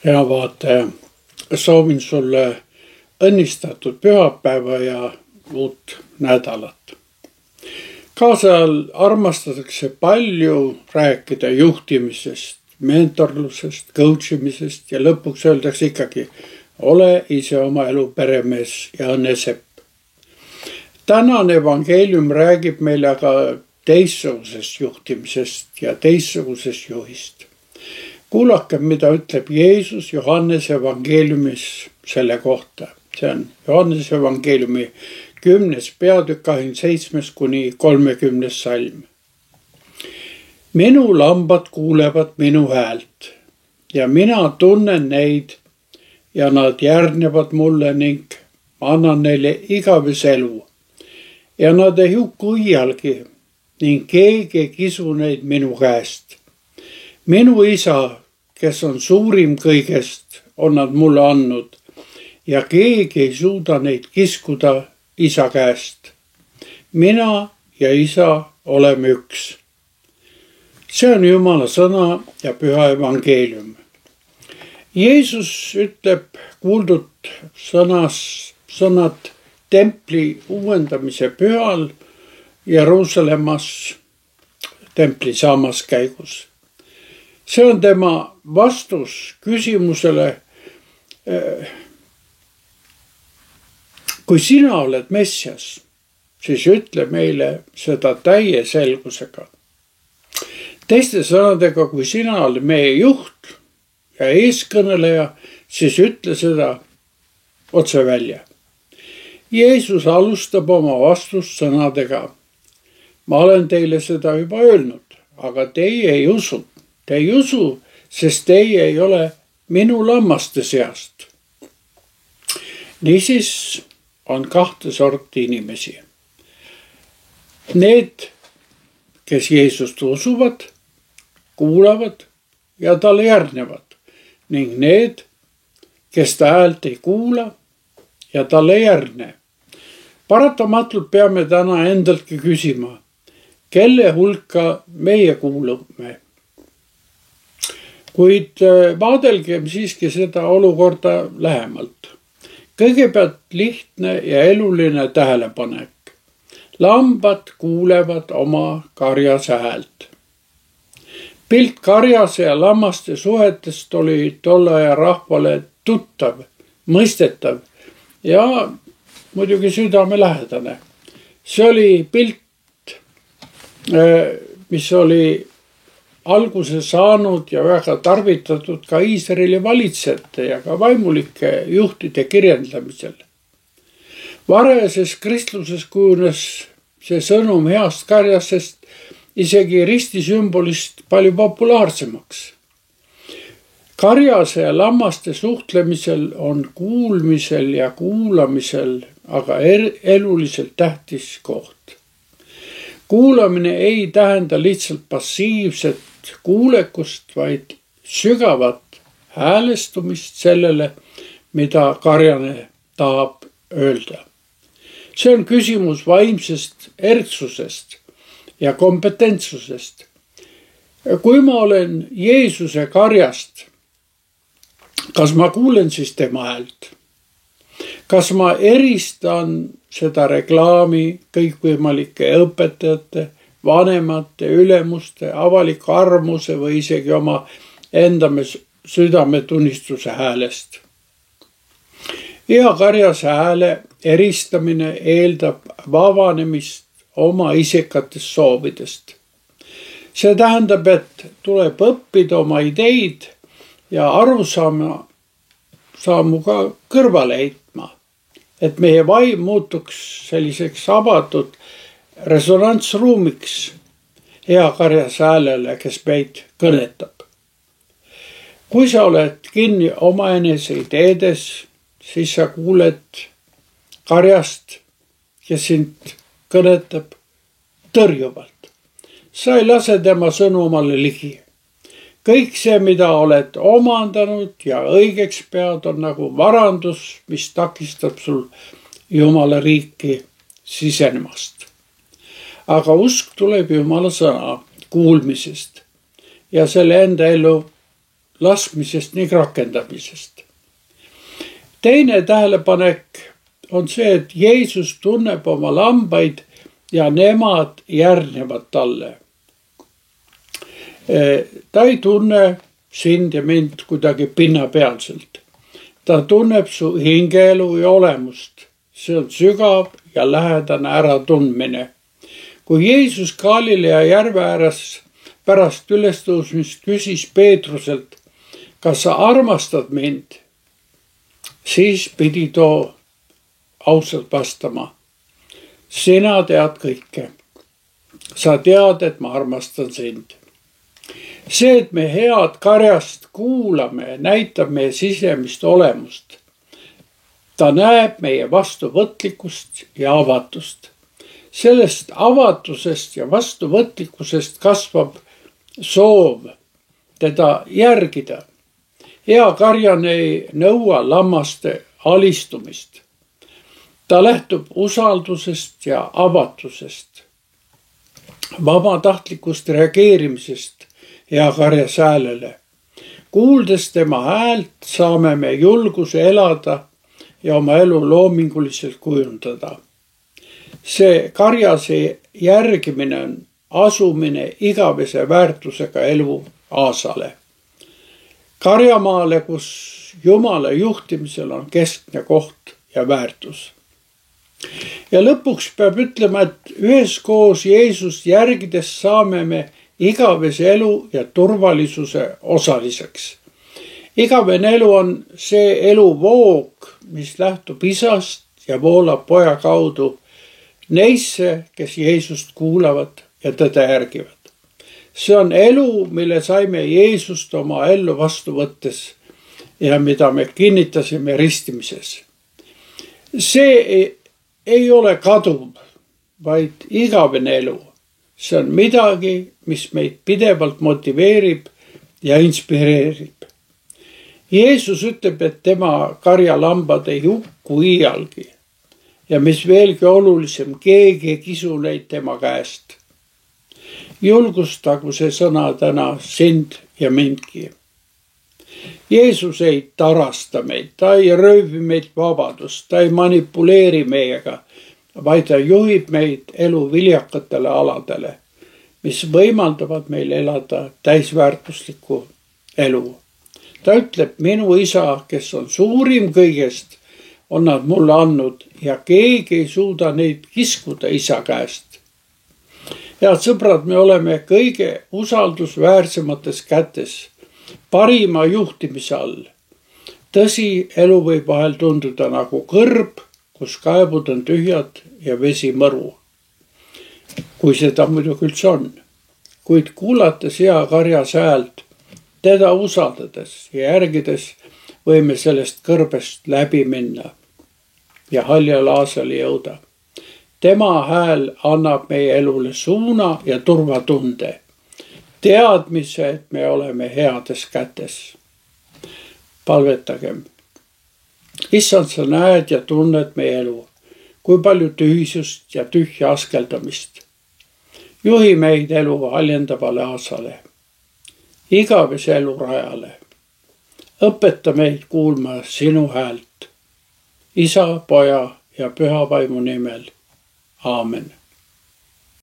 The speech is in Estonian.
Hea vaataja, soovin sulle õnnistatud pühapäeva ja uut nädalat. Kaasajal armastatakse palju rääkida juhtimisest, mentorlusest, coach imisest ja lõpuks öeldakse ikkagi, ole ise oma elu peremees ja õnnesepp. Tänane evangeelium räägib meile aga teistsugusest juhtimisest ja teistsugusest juhist. Kuulake, mida ütleb Jeesus Johannese evangeeliumis selle kohta. See on Johannese evangeeliumi 10. peatükk 27 kuni 30. salm. Minu lambad kuulevad minu häält ja mina tunnen neid ja nad järgnevad mulle ning ma annan neile igavese elu. Ja nad ei hukku iialgi ning keegi ei kisu neid minu käest. Minu isa, kes on suurim kõigest, on nad mulle andnud ja keegi ei suuda neid kiskuda isa käest. Mina ja isa oleme üks. See on Jumala sõna ja püha evangeelium. Jeesus ütleb kuuldud sõnad templi uuendamise pühal Jeruusalemmas templi saamaskäigus. See on tema vastus küsimusele, kui sina oled Messias, siis ütle meile seda täie selgusega. Teiste sõnadega, kui sina oled meie juht ja eeskõneleja, siis ütle seda otse välja. Jeesus alustab oma vastust sõnadega. Ma olen teile seda juba öelnud, aga teie ei usu. Te ei usu, sest teie ei ole minu lammaste seast. Niisiis on kahte sorti inimesi. Need, kes Jeesust usuvad, kuulavad ja talle järgnevad. Ning need, kes ta häält ei kuula ja talle ei järgne. Paratamatult peame täna endaltki küsima, kelle hulka meie kuulume. Kuid vaadelgem siiski seda olukorda lähemalt. Kõigepealt lihtne ja eluline tähelepanek. Lambad kuulevad oma karjase häält. Pilt karjase ja lammaste suhetest oli tolle aja rahvale tuttav, mõistetav ja muidugi südamelähedane. See oli pilt, mis oli alguse saanud ja väga tarvitatud ka Iisraeli valitsejate ja ka vaimulike juhtide kirjeldamisel. Varajases kristluses kujunes see sõnum heast karjasest isegi ristisümbolist palju populaarsemaks. Karjase ja lammaste suhtlemisel on kuulmisel ja kuulamisel aga eluliselt tähtis koht. Kuulamine ei tähenda lihtsalt passiivset kuulekust, vaid sügavat häälestumist sellele, mida karjane tahab öelda. See on küsimus vaimsest erksusest ja kompetentsusest. Kui ma olen Jeesuse karjast, kas ma kuulen siis tema häält? Kas ma eristan seda reklaami kõikvõimalike õpetajate, vanemate, ülemuste, avaliku armuse või isegi oma enda südametunnistuse häälest? Hea karjase hääle eristamine eeldab vabanemist oma isikatest soovidest. See tähendab, et tuleb õppida oma ideid ja arusaamu ka kõrvale heitma, et meie vaim muutuks selliseks avatud resonantsruumiks hea karjase häälele, kes meid kõnetab. Kui sa oled kinni omaenese ideedes, siis sa kuuled karjast, kes sind kõnetab tõrjuvalt. Sa ei lase tema sõnu omale ligi. Kõik see, mida oled omandanud ja õigeks pead, on nagu varandus, mis takistab sul Jumala riiki sisenemast. Aga usk tuleb Jumala sõna kuulmisest ja selle enda elu laskmisest ning rakendamisest. Teine tähelepanek on see, et Jeesus tunneb oma lambaid ja nemad järgnevad talle. Ta ei tunne sind ja mind kuidagi pinnapealselt. Ta tunneb su hingeelu ja olemust. See on sügav ja lähedane äratundmine. Kui Jeesus Galilea järve ääres pärast ülestõusmist küsis Peetruselt, kas sa armastad mind, siis pidi too ausalt vastama. Sina tead kõike. Sa tead, et ma armastan sind. See, et me head karjast kuulame, näitab meie sisemist olemust. Ta näeb meie vastuvõtlikkust ja avatust. Sellest avatusest ja vastuvõtlikkusest kasvab soov teda järgida. Hea karjane ei nõua lammaste alistumist. Ta lähtub usaldusest ja avatusest, vabatahtlikust reageerimisest hea karjas häälele. Kuuldes tema häält saame me julguse elada ja oma elu loominguliselt kujundada. See karjase järgimine on asumine igavese väärtusega elu aasale. Karjamaale, kus Jumala juhtimisel on keskne koht ja väärtus. Ja lõpuks peab ütlema, et üheskoos Jeesust järgides saame me igavese elu ja turvalisuse osaliseks. Igavene elu on see eluvoog, mis lähtub isast ja voolab poja kaudu neisse, kes Jeesust kuulavad ja teda järgivad. See on elu, mille saime Jeesust oma ellu vastu võttes ja mida me kinnitasime ristimises. See ei ole kaduv, vaid igavene elu. See on midagi, mis meid pidevalt motiveerib ja inspireerib. Jeesus ütleb, et tema karjalambad ei hukku iialgi. Ja mis veelgi olulisem, keegi ei kisu neid tema käest. Julgustagu see sõna täna sind ja mindki. Jeesus ei tarasta meid, ta ei röövi meid vabadust, ta ei manipuleeri meiega, vaid ta juhib meid elu viljakatele aladele, mis võimaldavad meil elada täisväärtuslikku elu. Ta ütleb, minu isa, kes on suurim kõigest, on nad mulle andnud ja keegi ei suuda neid kiskuda isa käest. Head sõbrad, me oleme kõige usaldusväärsemates kätes, parima juhtimise all. Tõsi, elu võib vahel tunduda nagu kõrb, kus kaebud on tühjad ja vesi mõru. Kui seda muidugi üldse on. Kuid kuulates hea karjas häält, teda usaldades ja järgides võime sellest kõrbest läbi minna ja haljale aasale jõuda. Tema hääl annab meie elule suuna ja turvatunde. Teadmise, et me oleme heades kätes. Palvetagem. Issand, sa näed ja tunned meie elu, kui palju tühisust ja tühja askeldamist. Juhi meid elu haljendavale aasale, igavese elu rajale. Õpeta meid kuulma sinu häält, isa, poja ja püha vaimu nimel. Aamen.